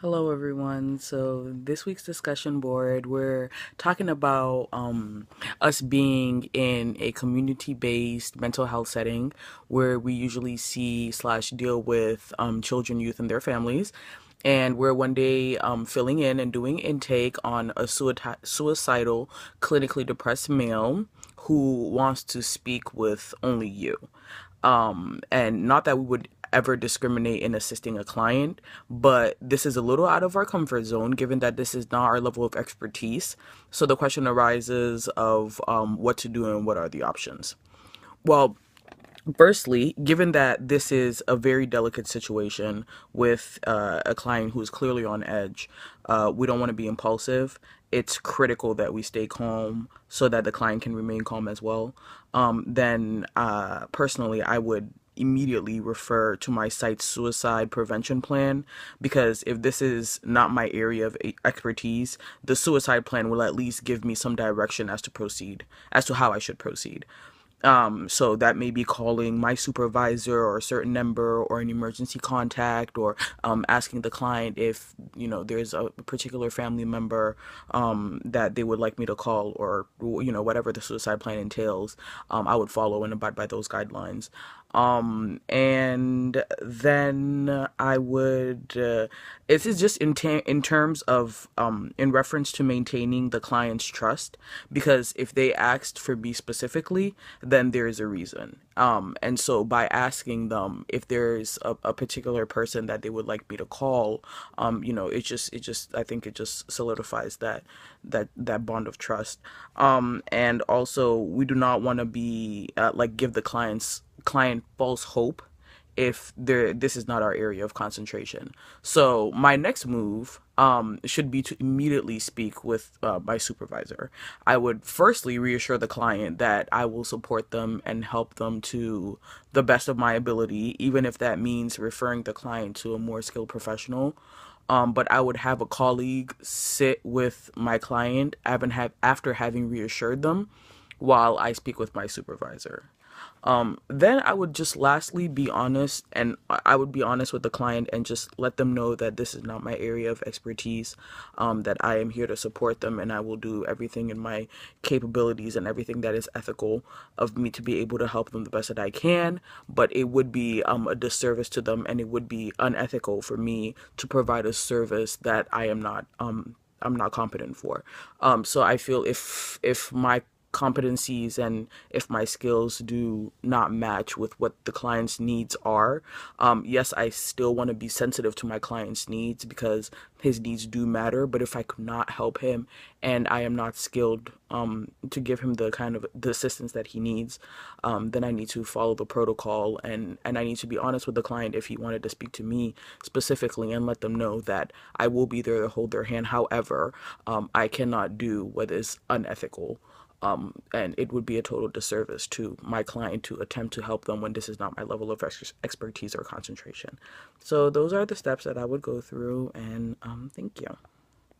Hello, everyone. So, this week's discussion board, we're talking about us being in a community based mental health setting where we usually see slash deal with children, youth, and their families. And we're one day filling in and doing intake on a suicidal, clinically depressed male who wants to speak with only you. And not that we would ever discriminate in assisting a client, but this is a little out of our comfort zone given that this is not our level of expertise. So the question arises of what to do and what are the options. Well, firstly, given that this is a very delicate situation with a client who is clearly on edge, we don't want to be impulsive. It's critical that we stay calm so that the client can remain calm as well. Then, personally, I would immediately refer to my site's suicide prevention plan because if this is not my area of expertise, the suicide plan will at least give me some direction as to how I should proceed. So that may be calling my supervisor or a certain number or an emergency contact or asking the client if, there's a particular family member that they would like me to call or, whatever the suicide plan entails. I would follow and abide by those guidelines. And then I would, this is just in terms of, in reference to maintaining the client's trust, because if they asked for me specifically, then there's a reason. And so by asking them if there's a particular person that they would like me to call, I think it just solidifies that bond of trust. And also we do not want to be, give the client false hope if this is not our area of concentration. So my next move should be to immediately speak with my supervisor. I would firstly reassure the client that I will support them and help them to the best of my ability, even if that means referring the client to a more skilled professional. But I would have a colleague sit with my client after having reassured them while I speak with my supervisor. Then I would just lastly be honest, and I would be honest with the client and just let them know that this is not my area of expertise, that I am here to support them and I will do everything in my capabilities and everything that is ethical of me to be able to help them the best that I can. But it would be a disservice to them and it would be unethical for me to provide a service that I'm not competent for. So I feel if my competencies and if my skills do not match with what the client's needs are, yes, I still want to be sensitive to my client's needs because his needs do matter. But if I could not help him and I am not skilled to give him the assistance that he needs, then I need to follow the protocol and I need to be honest with the client if he wanted to speak to me specifically and let them know that I will be there to hold their hand. However, I cannot do what is unethical. And it would be a total disservice to my client to attempt to help them when this is not my level of expertise or concentration. So those are the steps that I would go through, and thank you.